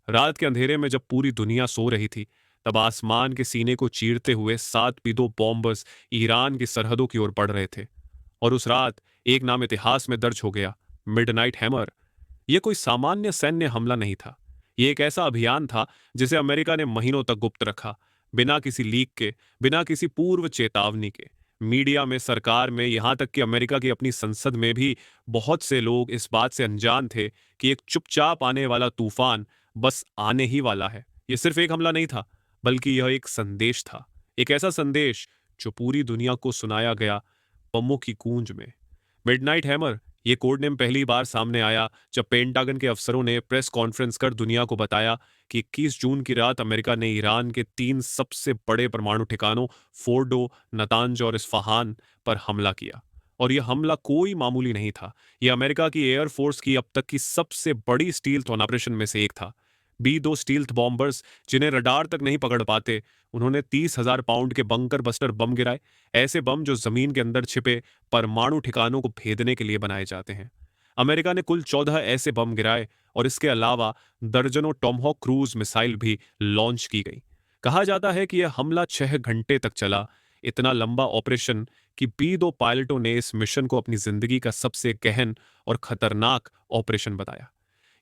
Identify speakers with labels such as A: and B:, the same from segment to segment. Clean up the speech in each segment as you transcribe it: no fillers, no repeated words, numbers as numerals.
A: रात के अंधेरे में जब पूरी दुनिया सो रही थी, तब आसमान के सीने को चीरते हुए 7 पीदो बॉम्बर्स ईरान की सरहदों की ओर बढ़ रहे थे। और उस रात एक नाम इतिहास में दर्ज हो गया, मिडनाइट हैमर। यह कोई सामान्य सैन्य हमला नहीं था। यह एक ऐसा अभियान था जिसे अमेरिका ने महीनों तक गुप्त रखा, बिना किसी लीक के, बिना किसी पूर्व चेतावनी के। मीडिया में, सरकार में, यहां तक कि अमेरिका की अपनी संसद में भी बहुत से लोग इस बात से अनजान थे कि एक चुपचाप आने वाला तूफान बस आने ही वाला है। यह सिर्फ एक हमला नहीं था, बल्कि यह एक संदेश था। एक ऐसा संदेश जो पूरी दुनिया को सुनाया गया बमों की गूंज में। मिडनाइट हैमर, ये कोड नेम पहली बार सामने आया जब पेंटागन के अफसरों ने प्रेस कॉन्फ्रेंस कर दुनिया को बताया कि 21 जून की रात अमेरिका ने ईरान के 3 सबसे बड़े परमाणु ठिकानों फोर्डो, नतांज और इस्फहान पर हमला किया। और यह हमला कोई मामूली नहीं था। यह अमेरिका की एयरफोर्स की अब तक की सबसे बड़ी स्टील्थ ऑपरेशन में से एक था। B-2 स्टील्थ बॉम्बर्स, जिन्हें रडार तक नहीं पकड़ पाते, उन्होंने 30,000 पाउंड के बंकर बस्टर बम गिराए। ऐसे बम जो जमीन के अंदर छिपे परमाणु ठिकानों को भेदने के लिए बनाए जाते हैं। अमेरिका ने कुल 14 ऐसे बम गिराए और इसके अलावा दर्जनों टॉमहॉक क्रूज मिसाइल भी लॉन्च की गई। कहा जाता है कि यह हमला 6 घंटे तक चला। इतना लंबा ऑपरेशन कि B-2 पायलटों ने इस मिशन को अपनी जिंदगी का सबसे गहन और खतरनाक ऑपरेशन बताया।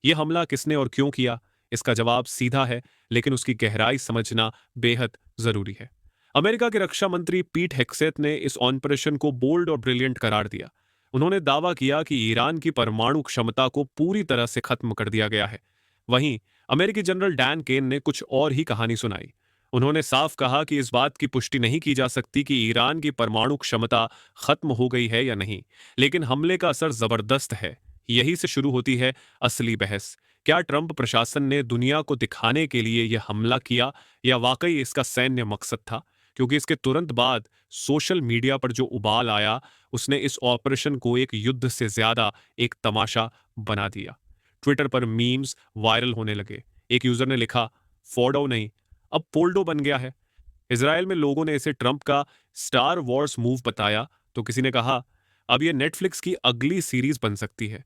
A: यह हमला किसने और क्यों किया, इसका जवाब सीधा है, लेकिन उसकी गहराई समझना बेहद जरूरी है। अमेरिका के रक्षा मंत्री पीट हेक्सेथ ने इस ऑपरेशन को बोल्ड और ब्रिलियंट करार दिया। उन्होंने दावा किया कि ईरान की परमाणु क्षमता को पूरी तरह से खत्म कर दिया गया है। वहीं अमेरिकी जनरल डैन केन ने कुछ और ही कहानी सुनाई। उन्होंने साफ कहा कि इस बात की पुष्टि नहीं की जा सकती कि ईरान की परमाणु क्षमता खत्म हो गई है या नहीं, लेकिन हमले का असर जबरदस्त है। यही से शुरू होती है असली बहस। क्या ट्रंप प्रशासन ने दुनिया को दिखाने के लिए यह हमला किया, या वाकई इसका सैन्य मकसद था? क्योंकि इसके तुरंत बाद सोशल मीडिया पर जो उबाल आया, उसने इस ऑपरेशन को एक युद्ध से ज्यादा एक तमाशा बना दिया। ट्विटर पर मीम्स वायरल होने लगे। एक यूजर ने लिखा, फोर्डो नहीं, अब पोल्डो बन गया है। इसराइल में लोगों ने इसे ट्रंप का स्टार वॉर्स मूव बताया, तो किसी ने कहा, अब यह नेटफ्लिक्स की अगली सीरीज बन सकती है।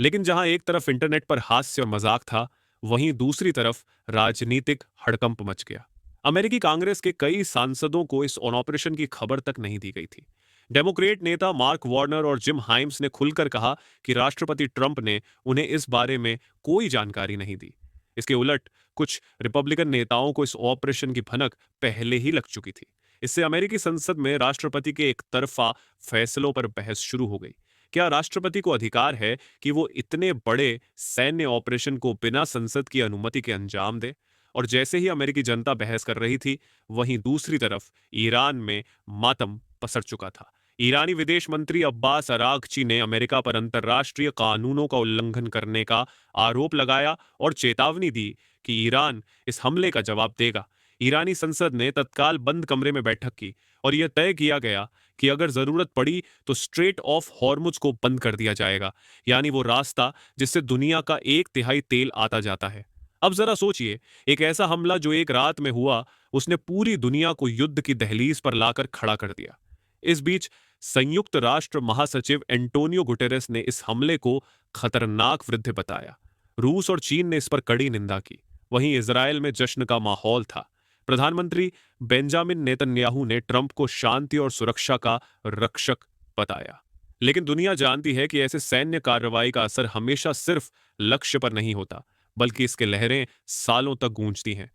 A: लेकिन जहां एक तरफ इंटरनेट पर हास्य और मजाक था, वहीं दूसरी तरफ राजनीतिक हड़कंप मच गया। अमेरिकी कांग्रेस के कई सांसदों को इस ऑपरेशन की खबर तक नहीं दी गई थी। डेमोक्रेट नेता मार्क वार्नर और जिम हाइम्स ने खुलकर कहा कि राष्ट्रपति ट्रंप ने उन्हें इस बारे में कोई जानकारी नहीं दी। इसके उलट कुछ रिपब्लिकन नेताओं को इस ऑपरेशन की भनक पहले ही लग चुकी थी। इससे अमेरिकी संसद में राष्ट्रपति के एक तरफा फैसलों पर बहस शुरू हो गई। क्या राष्ट्रपति को अधिकार है कि वो इतने बड़े सैन्य ऑपरेशन को बिना संसद की अनुमति के अंजाम दे? और जैसे ही अमेरिकी जनता बहस कर रही थी, वहीं दूसरी तरफ ईरान में मातम पसर चुका था। ईरानी विदेश मंत्री अब्बास अरागची ने अमेरिका पर अंतर्राष्ट्रीय कानूनों का उल्लंघन करने का आरोप लगाया और चेतावनी दी कि ईरान इस हमले का जवाब देगा। ईरानी संसद ने तत्काल बंद कमरे में बैठक की और यह तय किया गया कि अगर जरूरत पड़ी तो स्ट्रेट ऑफ हॉर्मुज को बंद कर दिया जाएगा, यानी वो रास्ता जिससे दुनिया का 1/3 तेल आता जाता है। अब जरा सोचिए, एक ऐसा हमला जो एक रात में हुआ, उसने पूरी दुनिया को युद्ध की दहलीज पर लाकर खड़ा कर दिया। इस बीच संयुक्त राष्ट्र महासचिव एंटोनियो गुटेरेस ने इस हमले को खतरनाक वृद्धि बताया। रूस और चीन ने इस पर कड़ी निंदा की। वहीं इजरायल में जश्न का माहौल था। प्रधानमंत्री बेंजामिन नेतन्याहू ने ट्रंप को शांति और सुरक्षा का रक्षक बताया। लेकिन दुनिया जानती है कि ऐसे सैन्य कार्रवाई का असर हमेशा सिर्फ लक्ष्य पर नहीं होता, बल्कि इसके लहरें सालों तक गूंजती हैं।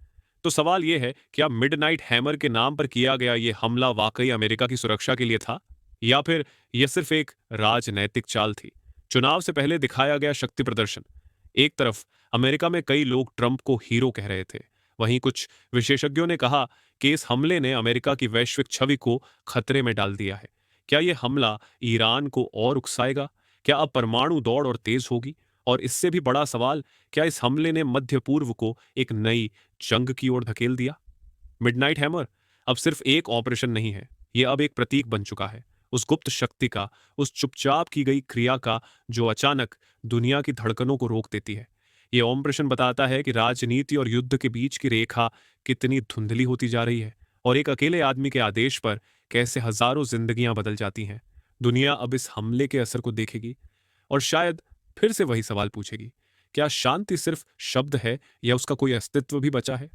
A: तो सवाल यह है, क्या मिडनाइट हैमर के नाम पर किया गया यह हमला वाकई अमेरिका की सुरक्षा के लिए था, या फिर यह सिर्फ एक राजनैतिक चाल थी? चुनाव से पहले दिखाया गया शक्ति प्रदर्शन। एक तरफ अमेरिका में कई लोग ट्रंप को हीरो कह रहे थे। वहीं कुछ विशेषज्ञों ने कहा कि इस हमले ने अमेरिका की वैश्विक छवि को खतरे में डाल दिया है। क्या यह हमला ईरान को और उकसाएगा? क्या अब परमाणु दौड़ और तेज होगी? और इससे भी बड़ा सवाल, क्या इस हमले ने मध्य पूर्व को एक नई जंग की ओर धकेल दिया? मिडनाइट हैमर अब सिर्फ एक ऑपरेशन नहीं है, यह अब एक प्रतीक बन चुका है। उस गुप्त शक्ति का, उस चुपचाप की गई क्रिया का जो अचानक दुनिया की धड़कनों को रोक देती है। यह ऑपरेशन बताता है कि राजनीति और युद्ध के बीच की रेखा कितनी धुंधली होती जा रही है, और एक अकेले आदमी के आदेश पर कैसे हजारों जिंदगियां बदल जाती हैं। दुनिया अब इस हमले के असर को देखेगी और शायद फिर से वही सवाल पूछेगी, क्या शांति सिर्फ शब्द है या उसका कोई अस्तित्व भी बचा है?